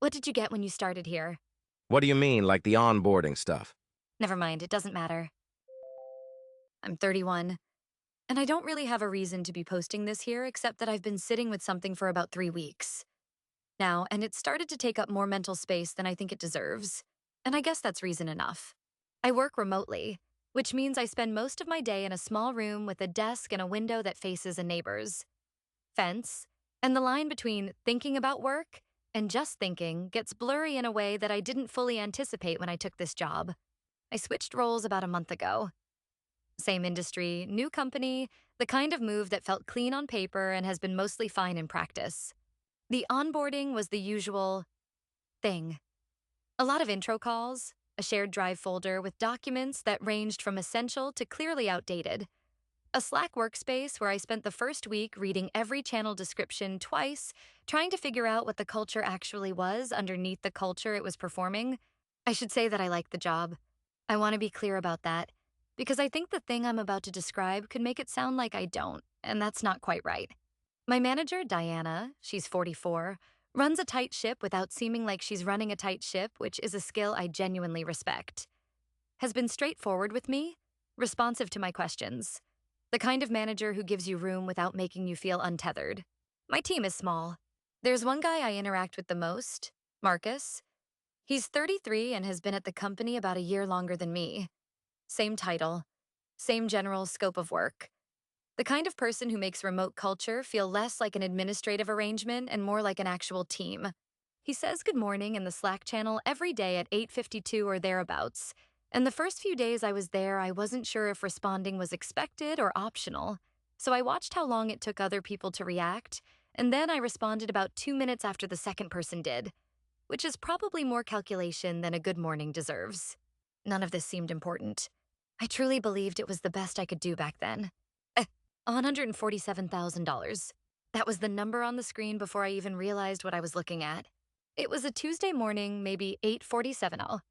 What did you get when you started here? What do you mean, like the onboarding stuff? Never mind, it doesn't matter. I'm 31, and I don't really have a reason to be posting this here except that I've been sitting with something for about 3 weeks now, and it's started to take up more mental space than I think it deserves. And I guess that's reason enough. I work remotely, which means I spend most of my day in a small room with a desk and a window that faces a neighbor's fence, and the line between thinking about work and just thinking gets blurry in a way that I didn't fully anticipate when I took this job. I switched roles about a month ago. Same industry, new company, the kind of move that felt clean on paper and has been mostly fine in practice. The onboarding was the usual thing. A lot of intro calls, a shared drive folder with documents that ranged from essential to clearly outdated, a Slack workspace where I spent the first week reading every channel description twice, trying to figure out what the culture actually was underneath the culture it was performing. I should say that I like the job. I want to be clear about that, because I think the thing I'm about to describe could make it sound like I don't, and that's not quite right. My manager, Diana, she's 44, runs a tight ship without seeming like she's running a tight ship, which is a skill I genuinely respect. Has been straightforward with me, responsive to my questions. The kind of manager who gives you room without making you feel untethered. My team is small. There's one guy I interact with the most, Marcus. He's 33 and has been at the company about a year longer than me. Same title, same general scope of work. The kind of person who makes remote culture feel less like an administrative arrangement and more like an actual team. He says good morning in the Slack channel every day at 8:52 or thereabouts, and the first few days I was there, I wasn't sure if responding was expected or optional, so I watched how long it took other people to react, and then I responded about 2 minutes after the second person did, which is probably more calculation than a good morning deserves. None of this seemed important. I truly believed it was the best I could do back then. $147,000. That was the number on the screen before I even realized what I was looking at. It was a Tuesday morning, maybe 8:47.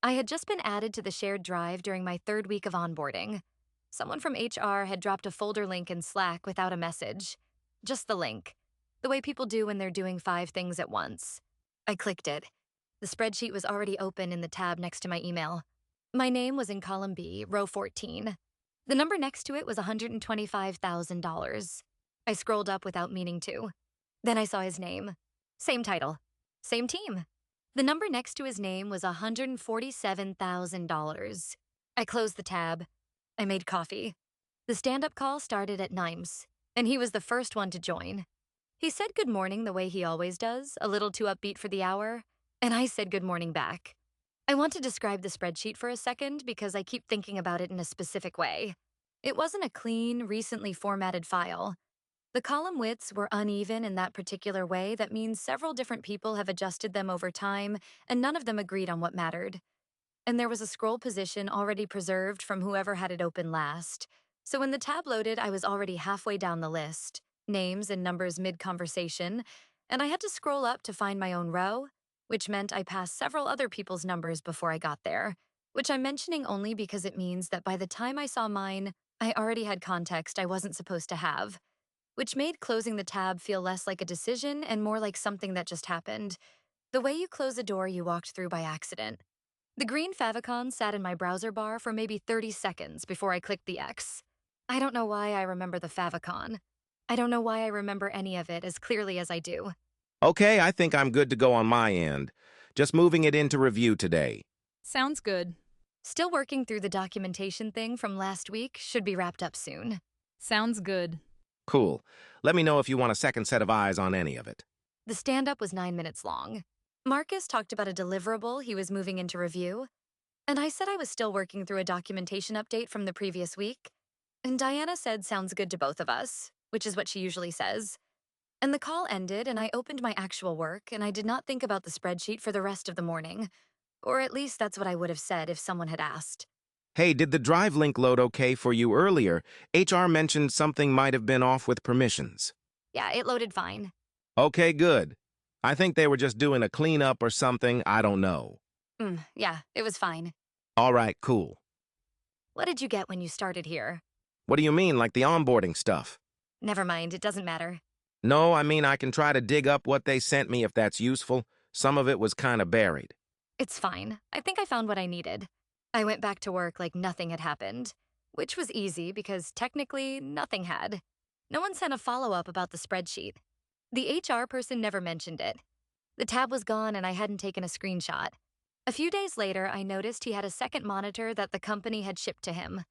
I had just been added to the shared drive during my third week of onboarding. Someone from HR had dropped a folder link in Slack without a message. Just the link. The way people do when they're doing 5 things at once. I clicked it. The spreadsheet was already open in the tab next to my email. My name was in column B, row 14. The number next to it was $125,000. I scrolled up without meaning to. Then I saw his name. Same title. Same team. The number next to his name was $147,000. I closed the tab. I made coffee. The stand-up call started at 9, and he was the first one to join. He said good morning the way he always does, a little too upbeat for the hour, and I said good morning back. I want to describe the spreadsheet for a second because I keep thinking about it in a specific way. It wasn't a clean, recently formatted file. The column widths were uneven in that particular way that means several different people have adjusted them over time, and none of them agreed on what mattered. And there was a scroll position already preserved from whoever had it open last. So when the tab loaded, I was already halfway down the list, names and numbers mid-conversation, and I had to scroll up to find my own row, which meant I passed several other people's numbers before I got there, which I'm mentioning only because it means that by the time I saw mine, I already had context I wasn't supposed to have, which made closing the tab feel less like a decision and more like something that just happened, the way you close a door you walked through by accident. The green favicon sat in my browser bar for maybe 30 seconds before I clicked the X. I don't know why I remember the favicon. I don't know why I remember any of it as clearly as I do. Okay, I think I'm good to go on my end. Just moving it into review today. Sounds good. Still working through the documentation thing from last week, should be wrapped up soon. Sounds good. Cool. Let me know if you want a second set of eyes on any of it. The stand-up was 9 minutes long. Marcus talked about a deliverable he was moving into review, and I said I was still working through a documentation update from the previous week, and Diana said sounds good to both of us, which is what she usually says. And the call ended, and I opened my actual work, and I did not think about the spreadsheet for the rest of the morning. Or at least that's what I would have said if someone had asked. Hey, did the drive link load okay for you earlier? HR mentioned something might have been off with permissions. Yeah, it loaded fine. Okay, good. I think they were just doing a cleanup or something, I don't know. Yeah, it was fine. All right, cool. What did you get when you started here? What do you mean, like the onboarding stuff? Never mind, it doesn't matter. No, I mean I can try to dig up what they sent me if that's useful. Some of it was kinda buried. It's fine. I think I found what I needed. I went back to work like nothing had happened, which was easy because technically nothing had. No one sent a follow up about the spreadsheet. The HR person never mentioned it. The tab was gone and I hadn't taken a screenshot. A few days later, I noticed he had a second monitor that the company had shipped to him.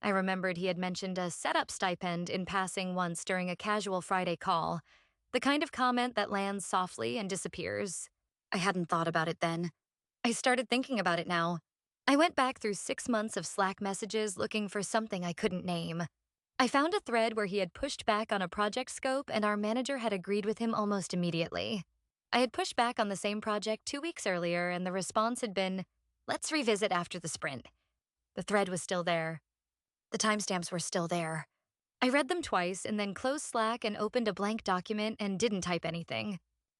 I remembered he had mentioned a setup stipend in passing once during a casual Friday call, the kind of comment that lands softly and disappears. I hadn't thought about it then. I started thinking about it now. I went back through 6 months of Slack messages looking for something I couldn't name. I found a thread where he had pushed back on a project scope and our manager had agreed with him almost immediately. I had pushed back on the same project 2 weeks earlier and the response had been, "Let's revisit after the sprint." The thread was still there. The timestamps were still there. I read them twice and then closed Slack and opened a blank document and didn't type anything.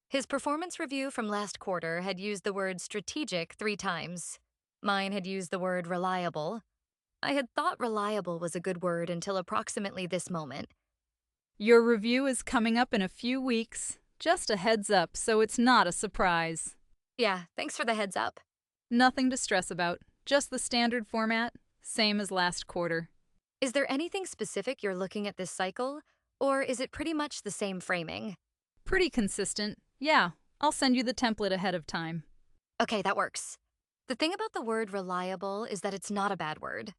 His performance review from last quarter had used the word strategic 3 times. Mine had used the word reliable. I had thought reliable was a good word until approximately this moment. Your review is coming up in a few weeks. Just a heads up so it's not a surprise. Yeah, thanks for the heads up. Nothing to stress about. Just the standard format, same as last quarter. Is there anything specific you're looking at this cycle, or is it pretty much the same framing? Pretty consistent. Yeah, I'll send you the template ahead of time. Okay, that works. The thing about the word reliable is that it's not a bad word.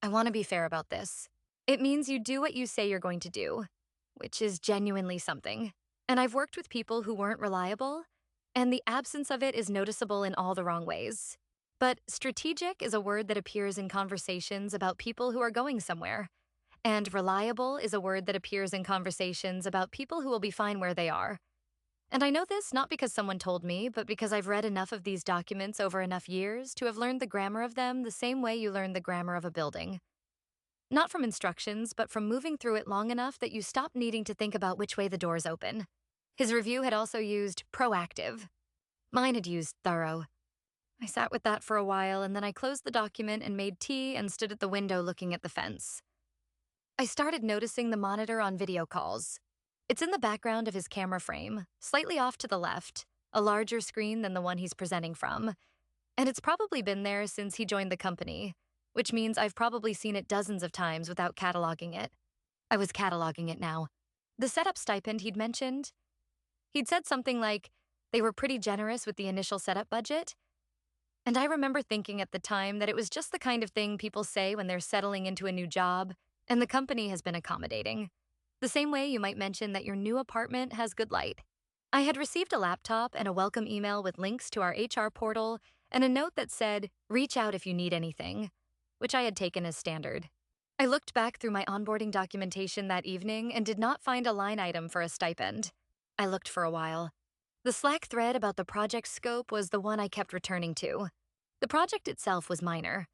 I want to be fair about this. It means you do what you say you're going to do, which is genuinely something. And I've worked with people who weren't reliable, and the absence of it is noticeable in all the wrong ways. But strategic is a word that appears in conversations about people who are going somewhere, and reliable is a word that appears in conversations about people who will be fine where they are. And I know this not because someone told me, but because I've read enough of these documents over enough years to have learned the grammar of them the same way you learn the grammar of a building. Not from instructions, but from moving through it long enough that you stop needing to think about which way the doors open. His review had also used proactive. Mine had used thorough. I sat with that for a while and then I closed the document and made tea and stood at the window looking at the fence. I started noticing the monitor on video calls. It's in the background of his camera frame, slightly off to the left, a larger screen than the one he's presenting from. And it's probably been there since he joined the company, which means I've probably seen it dozens of times without cataloging it. I was cataloging it now. The setup stipend he'd said something like, they were pretty generous with the initial setup budget. And I remember thinking at the time that it was just the kind of thing people say when they're settling into a new job, and the company has been accommodating. The same way you might mention that your new apartment has good light. I had received a laptop and a welcome email with links to our HR portal and a note that said, "Reach out if you need anything," which I had taken as standard. I looked back through my onboarding documentation that evening and did not find a line item for a stipend. I looked for a while. The Slack thread about the project scope was the one I kept returning to. The project itself was minor,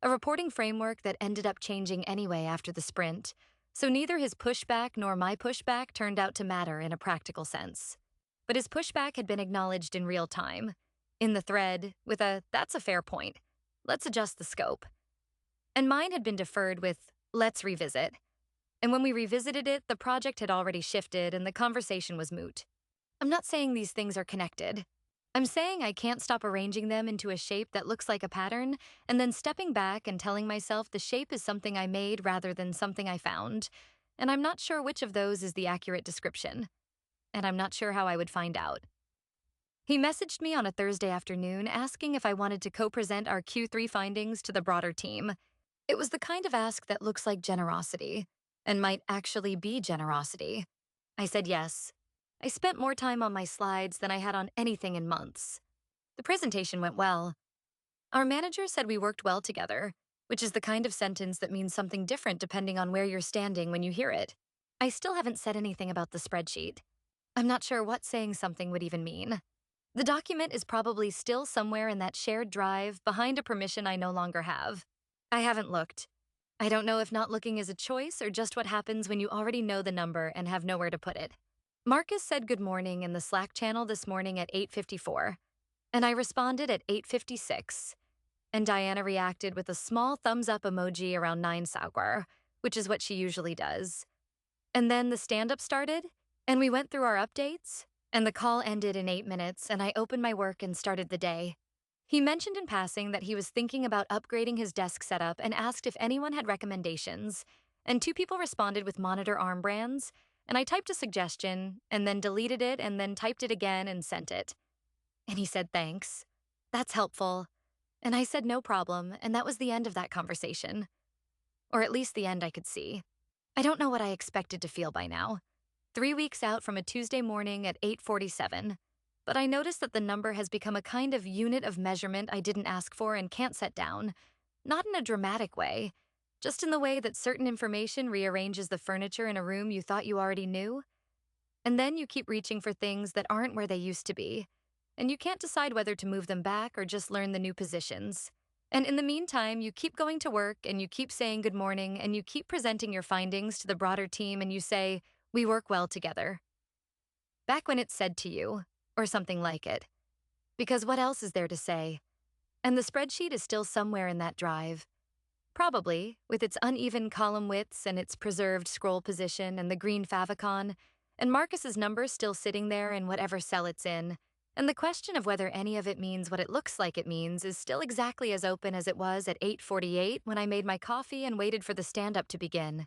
a reporting framework that ended up changing anyway after the sprint, so neither his pushback nor my pushback turned out to matter in a practical sense. But his pushback had been acknowledged in real time, in the thread, with a, "That's a fair point. Let's adjust the scope." And mine had been deferred with, "Let's revisit." And when we revisited it, the project had already shifted and the conversation was moot. I'm not saying these things are connected. I'm saying I can't stop arranging them into a shape that looks like a pattern, and then stepping back and telling myself the shape is something I made rather than something I found, and I'm not sure which of those is the accurate description, and I'm not sure how I would find out. He messaged me on a Thursday afternoon asking if I wanted to co-present our Q3 findings to the broader team. It was the kind of ask that looks like generosity, and might actually be generosity. I said yes. I spent more time on my slides than I had on anything in months. The presentation went well. Our manager said we worked well together, which is the kind of sentence that means something different depending on where you're standing when you hear it. I still haven't said anything about the spreadsheet. I'm not sure what saying something would even mean. The document is probably still somewhere in that shared drive behind a permission I no longer have. I haven't looked. I don't know if not looking is a choice or just what happens when you already know the number and have nowhere to put it. Marcus said good morning in the Slack channel this morning at 8:54, and I responded at 8:56, and Diana reacted with a small thumbs up emoji around 9 Sauer, which is what she usually does. And then the stand-up started, and we went through our updates, And the call ended in 8 minutes, and I opened my work and started the day. He mentioned in passing that he was thinking about upgrading his desk setup and asked if anyone had recommendations. And two people responded with monitor arm brands, and I typed a suggestion, and then deleted it, and then typed it again and sent it. And he said thanks. That's helpful. And I said no problem, and that was the end of that conversation. Or at least the end I could see. I don't know what I expected to feel by now. 3 weeks out from a Tuesday morning at 8:47. But I noticed that the number has become a kind of unit of measurement I didn't ask for and can't set down. Not in a dramatic way, just in the way that certain information rearranges the furniture in a room you thought you already knew. And then you keep reaching for things that aren't where they used to be. And you can't decide whether to move them back or just learn the new positions. And in the meantime, you keep going to work and you keep saying good morning and you keep presenting your findings to the broader team and you say, "We work well together." Back when it's said to you, or something like it. Because what else is there to say? And the spreadsheet is still somewhere in that drive. Probably, with its uneven column widths and its preserved scroll position and the green favicon, and Marcus's number still sitting there in whatever cell it's in. And the question of whether any of it means what it looks like it means is still exactly as open as it was at 8:48 when I made my coffee and waited for the stand-up to begin.